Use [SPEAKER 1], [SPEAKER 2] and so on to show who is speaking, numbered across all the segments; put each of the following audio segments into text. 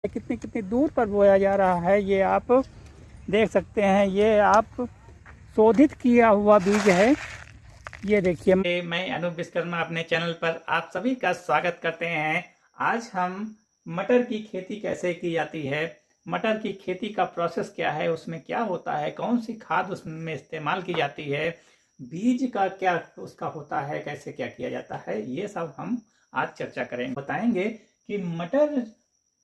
[SPEAKER 1] कितनी कितनी दूर पर बोया जा रहा है, ये आप देख सकते हैं। ये आप शोधित किया हुआ बीज है। ये देखिए, मैं अनूप विश्वकर्मा अपने चैनल पर आप सभी का स्वागत करते हैं। आज हम मटर की खेती कैसे की जाती है, मटर की खेती का प्रोसेस क्या है, उसमें क्या होता है, कौन सी खाद उसमें इस्तेमाल की जाती है, बीज का क्या उसका होता है, कैसे क्या किया जाता है, ये सब हम आज चर्चा करेंगे। बताएंगे कि मटर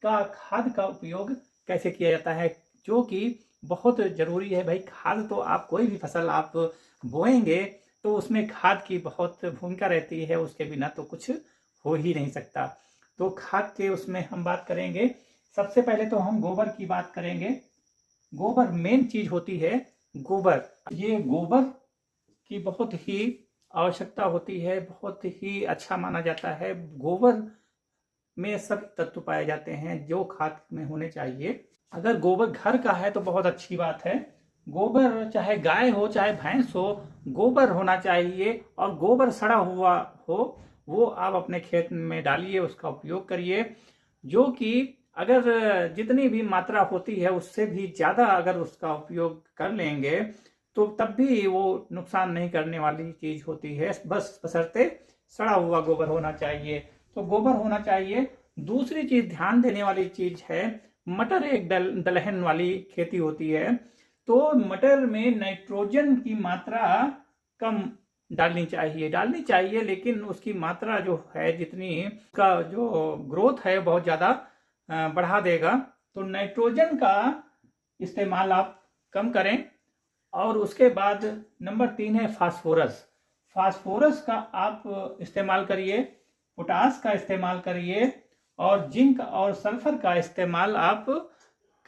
[SPEAKER 1] का खाद का उपयोग कैसे किया जाता है, जो कि बहुत ज़रूरी है। भाई, खाद तो आप कोई भी फसल आप बोएंगे तो उसमें खाद की बहुत भूमिका रहती है, उसके बिना तो कुछ हो ही नहीं सकता। तो खाद के उसमें हम बात करेंगे। सबसे पहले तो हम गोबर की बात करेंगे। गोबर मेन चीज होती है। गोबर, ये गोबर की बहुत ही आवश्यकता होती है, बहुत ही अच्छा माना जाता है। गोबर में सब तत्व पाए जाते हैं जो खाद में होने चाहिए। अगर गोबर घर का है तो बहुत अच्छी बात है। गोबर चाहे गाय हो चाहे भैंस हो, गोबर होना चाहिए। और गोबर सड़ा हुआ हो वो आप अपने खेत में डालिए, उसका उपयोग करिए। जो कि अगर जितनी भी मात्रा होती है उससे भी ज़्यादा अगर उसका उपयोग कर लेंगे तो तब भी वो नुकसान नहीं करने वाली चीज़ होती है, बस बशर्ते सड़ा हुआ गोबर होना चाहिए। तो गोबर होना चाहिए। दूसरी चीज ध्यान देने वाली चीज है, मटर एक दलहन वाली खेती होती है, तो मटर में नाइट्रोजन की मात्रा कम डालनी चाहिए, लेकिन उसकी मात्रा जो है जितनी का जो ग्रोथ है बहुत ज़्यादा बढ़ा देगा। तो नाइट्रोजन का इस्तेमाल आप कम करें। और उसके बाद नंबर 3 है फास्फोरस। फास्फोरस का आप इस्तेमाल करिए, पोटास का इस्तेमाल करिए, और जिंक और सल्फर का इस्तेमाल आप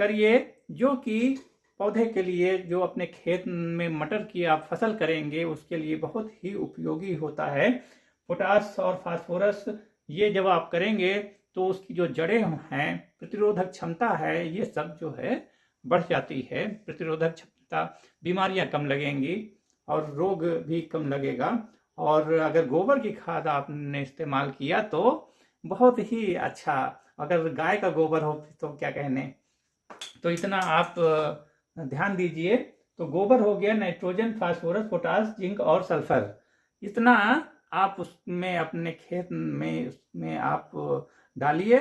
[SPEAKER 1] करिए, जो कि पौधे के लिए, जो अपने खेत में मटर की आप फसल करेंगे उसके लिए बहुत ही उपयोगी होता है। पोटास और फास्फोरस ये जब आप करेंगे तो उसकी जो जड़ें हैं, प्रतिरोधक क्षमता है, ये सब जो है बढ़ जाती है। प्रतिरोधक क्षमता, बीमारियां कम लगेंगी और रोग भी कम लगेगा। और अगर गोबर की खाद आपने इस्तेमाल किया तो बहुत ही अच्छा। अगर गाय का गोबर हो तो क्या कहने। तो इतना आप ध्यान दीजिए। तो गोबर हो गया, नाइट्रोजन, फास्फोरस, पोटास, जिंक और सल्फर, इतना आप उसमें अपने खेत में उसमें आप डालिए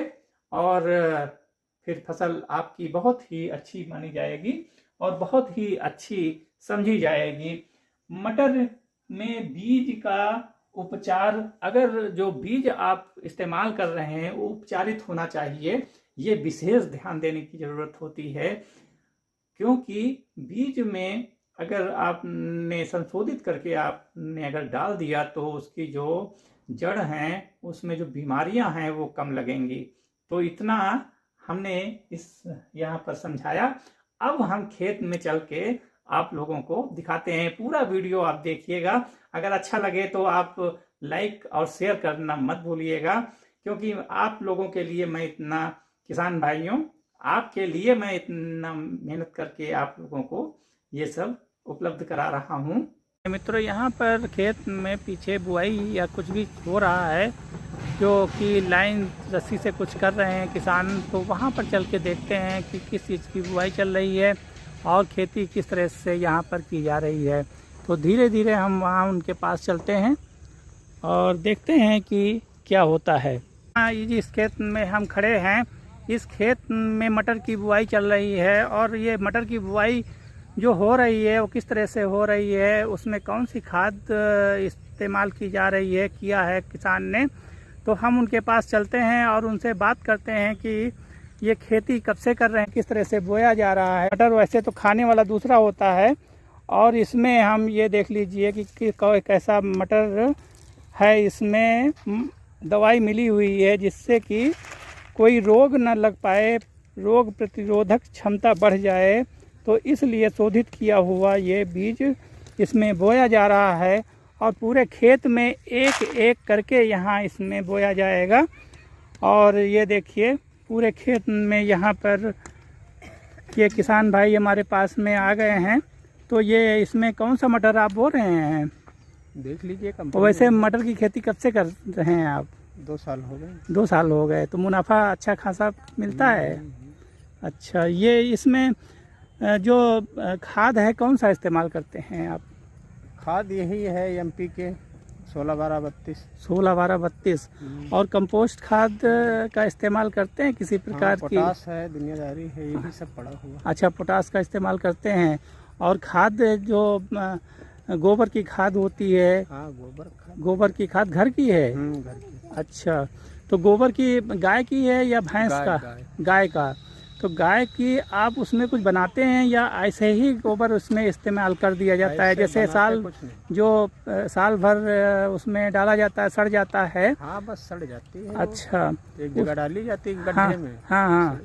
[SPEAKER 1] और फिर फसल आपकी बहुत ही अच्छी मानी जाएगी और बहुत ही अच्छी समझी जाएगी। मटर में बीज का उपचार, अगर जो बीज आप इस्तेमाल कर रहे हैं वो उपचारित होना चाहिए, ये विशेष ध्यान देने की जरूरत होती है। क्योंकि बीज में अगर आपने संशोधित करके आपने अगर डाल दिया तो उसकी जो जड़ हैं उसमें जो बीमारियां हैं वो कम लगेंगी। तो इतना हमने इस यहाँ पर समझाया। अब हम खेत में चल के आप लोगों को दिखाते हैं। पूरा वीडियो आप देखिएगा। अगर अच्छा लगे तो आप लाइक और शेयर करना मत भूलिएगा, क्योंकि आप लोगों के लिए मैं इतना, किसान भाइयों, आपके लिए मैं इतना मेहनत करके आप लोगों को ये सब उपलब्ध करा रहा हूँ। मित्रों, यहाँ पर खेत में पीछे बुआई या कुछ भी हो रहा है, जो कि लाइन रस्सी से कुछ कर रहे हैं किसान। तो वहाँ पर चल के देखते हैं कि किस चीज़ की बुआई चल रही है और खेती किस तरह से यहाँ पर की जा रही है। तो धीरे धीरे हम वहाँ उनके पास चलते हैं और देखते हैं कि क्या होता है। हाँ, इस खेत में हम खड़े हैं। इस खेत में मटर की बुआई चल रही है और ये मटर की बुआई जो हो रही है वो किस तरह से हो रही है, उसमें कौन सी खाद इस्तेमाल की जा रही है, किया है किसान ने। तो हम उनके पास चलते हैं और उनसे बात करते हैं कि ये खेती कब से कर रहे हैं, किस तरह से बोया जा रहा है। मटर वैसे तो खाने वाला दूसरा होता है, और इसमें हम ये देख लीजिए कि कैसा मटर है। इसमें दवाई मिली हुई है जिससे कि कोई रोग न लग पाए, रोग प्रतिरोधक क्षमता बढ़ जाए। तो इसलिए शोधित किया हुआ ये बीज इसमें बोया जा रहा है और पूरे खेत में एक एक करके यहाँ इसमें बोया जाएगा। और ये देखिए पूरे खेत में यहाँ पर ये किसान भाई हमारे पास में आ गए हैं। तो ये इसमें कौन सा मटर आप बो रहे हैं, देख लीजिए। वैसे मटर की खेती कब से कर रहे हैं आप?
[SPEAKER 2] 2 साल हो गए।
[SPEAKER 1] 2 साल हो गए, तो मुनाफा अच्छा खासा मिलता है। अच्छा, ये इसमें जो खाद है कौन सा इस्तेमाल करते हैं आप?
[SPEAKER 2] खाद यही है एमपी के 16-12-32।
[SPEAKER 1] 16-12-32। और कंपोस्ट खाद का इस्तेमाल करते हैं किसी प्रकार की?
[SPEAKER 2] पोटास है, दुनियादारी है, यही सब पड़ा हुआ।
[SPEAKER 1] अच्छा, पोटास का इस्तेमाल करते हैं। और खाद जो गोबर की खाद होती है?
[SPEAKER 2] हाँ,
[SPEAKER 1] गोबर की खाद घर की है?
[SPEAKER 2] घर की।
[SPEAKER 1] अच्छा, तो गोबर की गाय की है या भैंस का? गाय का। तो गाय की आप उसमें कुछ बनाते हैं या ऐसे ही गोबर उसमें इस्तेमाल कर दिया जाता है? जैसे साल भर उसमें डाला जाता है, सड़ जाता है?
[SPEAKER 2] हाँ, बस सड़ जाती है।
[SPEAKER 1] अच्छा,
[SPEAKER 2] एक जगह डाली जाती है गड्ढे में।
[SPEAKER 1] हाँ।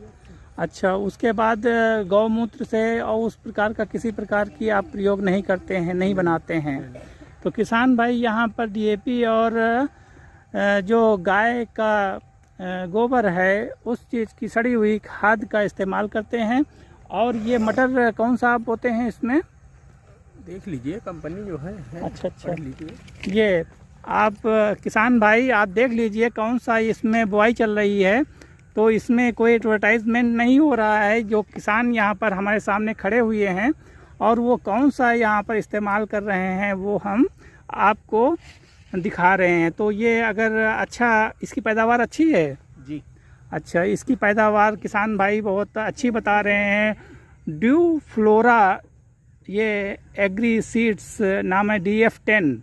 [SPEAKER 1] अच्छा, उसके बाद गौमूत्र से और उस प्रकार का किसी प्रकार की आप प्रयोग नहीं करते हैं, नहीं बनाते हैं? तो किसान भाई यहाँ पर डीएपी और जो गाय का गोबर है उस चीज़ की सड़ी हुई खाद का इस्तेमाल करते हैं। और ये मटर कौन सा आप बोते हैं इसमें?
[SPEAKER 2] देख लीजिए, कंपनी जो है।
[SPEAKER 1] अच्छा,
[SPEAKER 2] लीजिए।
[SPEAKER 1] ये आप किसान भाई आप देख लीजिए कौन सा इसमें बुआई चल रही है। तो इसमें कोई एडवर्टाइजमेंट नहीं हो रहा है। जो किसान यहाँ पर हमारे सामने खड़े हुए हैं और वो कौन सा यहाँ पर इस्तेमाल कर रहे हैं वो हम आपको दिखा रहे हैं। तो ये अगर अच्छा, इसकी पैदावार अच्छी है
[SPEAKER 2] जी।
[SPEAKER 1] अच्छा, इसकी पैदावार किसान भाई बहुत अच्छी बता रहे हैं। ड्यू फ्लोरा ये एग्री सीड्स नाम है, DF10।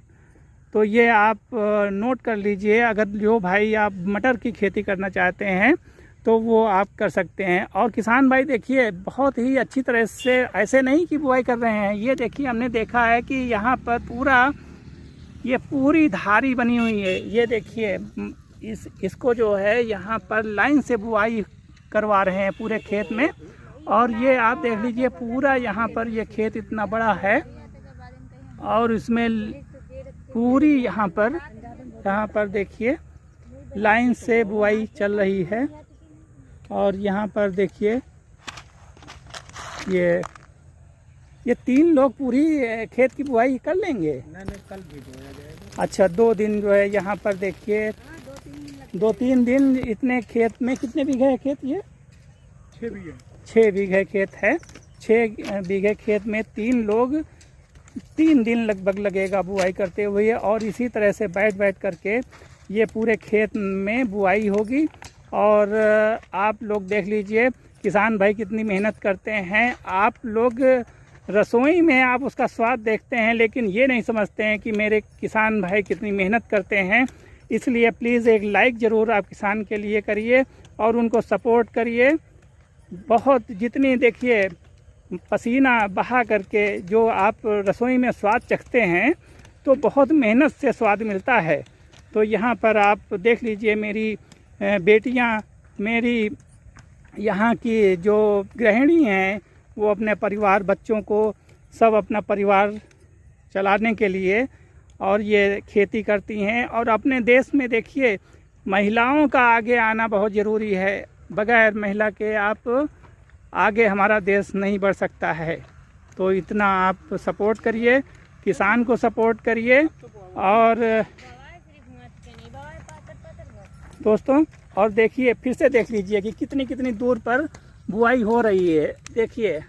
[SPEAKER 1] तो ये आप नोट कर लीजिए। अगर जो भाई आप मटर की खेती करना चाहते हैं तो वो आप कर सकते हैं। और किसान भाई देखिए बहुत ही अच्छी तरह से, ऐसे नहीं कि बुआई कर रहे हैं। ये देखिए, हमने देखा है कि यहाँ पर पूरी धारी बनी हुई है। ये देखिए, इसको जो है यहाँ पर लाइन से बुआई करवा रहे हैं पूरे खेत में। और ये आप देख लीजिए पूरा यहाँ पर ये खेत इतना बड़ा है और इसमें पूरी यहाँ पर देखिए लाइन से बुआई चल रही है। और यहाँ पर देखिए ये 3 लोग पूरी खेत की बुआई कर लेंगे?
[SPEAKER 2] नहीं, कल भी बोया जाएगा।
[SPEAKER 1] अच्छा, 2 दिन जो है यहाँ पर देखिए 2-3 दिन। इतने खेत में कितने बीघे है खेत? ये
[SPEAKER 2] 6 बीघे।
[SPEAKER 1] 6 बीघे खेत है। 6 बीघे खेत में 3 लोग 3 दिन लगभग लगेगा बुआई करते हुए। और इसी तरह से बैठ करके ये पूरे खेत में बुआई होगी। और आप लोग देख लीजिए किसान भाई कितनी मेहनत करते हैं। आप लोग रसोई में आप उसका स्वाद देखते हैं, लेकिन ये नहीं समझते हैं कि मेरे किसान भाई कितनी मेहनत करते हैं। इसलिए प्लीज़ एक लाइक ज़रूर आप किसान के लिए करिए और उनको सपोर्ट करिए। बहुत जितनी देखिए पसीना बहा करके जो आप रसोई में स्वाद चखते हैं तो बहुत मेहनत से स्वाद मिलता है। तो यहाँ पर आप देख लीजिए मेरी बेटियाँ, मेरी यहाँ की जो गृहिणी हैं वो अपने परिवार, बच्चों को सब अपना परिवार चलाने के लिए और ये खेती करती हैं। और अपने देश में देखिए महिलाओं का आगे आना बहुत ज़रूरी है। बगैर महिला के आप आगे हमारा देश नहीं बढ़ सकता है। तो इतना आप सपोर्ट करिए, किसान को सपोर्ट करिए। और दोस्तों और देखिए, फिर से देख लीजिए कि कितनी दूर पर बुआई हो रही है। देखिए,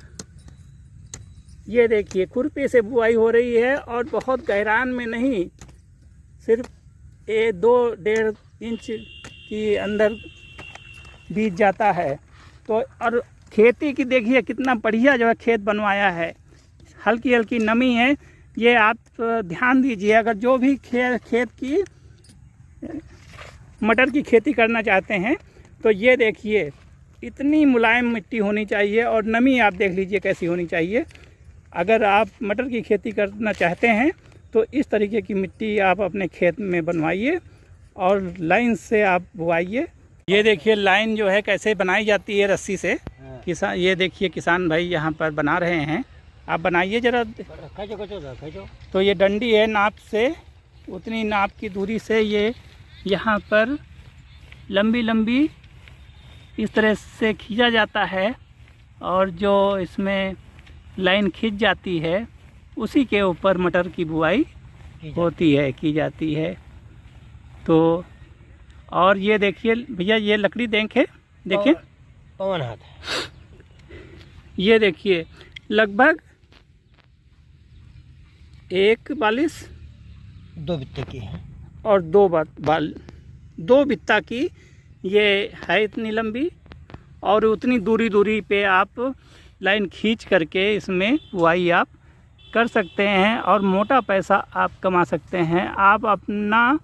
[SPEAKER 1] ये देखिए खुरपी से बुआई हो रही है और बहुत गहरान में नहीं, सिर्फ 2-1.5 इंच की अंदर बीत जाता है। तो और खेती की देखिए कितना बढ़िया जो है खेत बनवाया है। हल्की हल्की नमी है, ये आप ध्यान दीजिए। अगर जो भी खेत की मटर की खेती करना चाहते हैं तो ये देखिए इतनी मुलायम मिट्टी होनी चाहिए और नमी आप देख लीजिए कैसी होनी चाहिए। अगर आप मटर की खेती करना चाहते हैं तो इस तरीके की मिट्टी आप अपने खेत में बनवाइए और लाइन से आप बुआइए। ये देखिए लाइन जो है कैसे बनाई जाती है रस्सी से। किसान, ये देखिए किसान भाई यहाँ पर बना रहे हैं। आप बनाइए ज़रा। तो ये डंडी है, नाप से उतनी नाप की दूरी से ये यहाँ पर लंबी लंबी इस तरह से खींचा जाता है और जो इसमें लाइन खींच जाती है उसी के ऊपर मटर की बुआई की जाती है। तो और ये देखिए भैया, ये लकड़ी देखें, देखिए
[SPEAKER 2] पवन हाथ,
[SPEAKER 1] ये देखिए लगभग 1 42
[SPEAKER 2] 2 बित्ते की है
[SPEAKER 1] और 2 बित्ता की ये है, इतनी लंबी। और उतनी दूरी पे आप लाइन खींच करके इसमें बुआई आप कर सकते हैं और मोटा पैसा आप कमा सकते हैं। आप अपना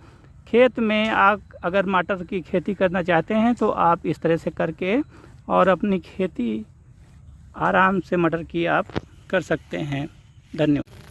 [SPEAKER 1] खेत में आप अगर मटर की खेती करना चाहते हैं तो आप इस तरह से करके और अपनी खेती आराम से मटर की आप कर सकते हैं। धन्यवाद।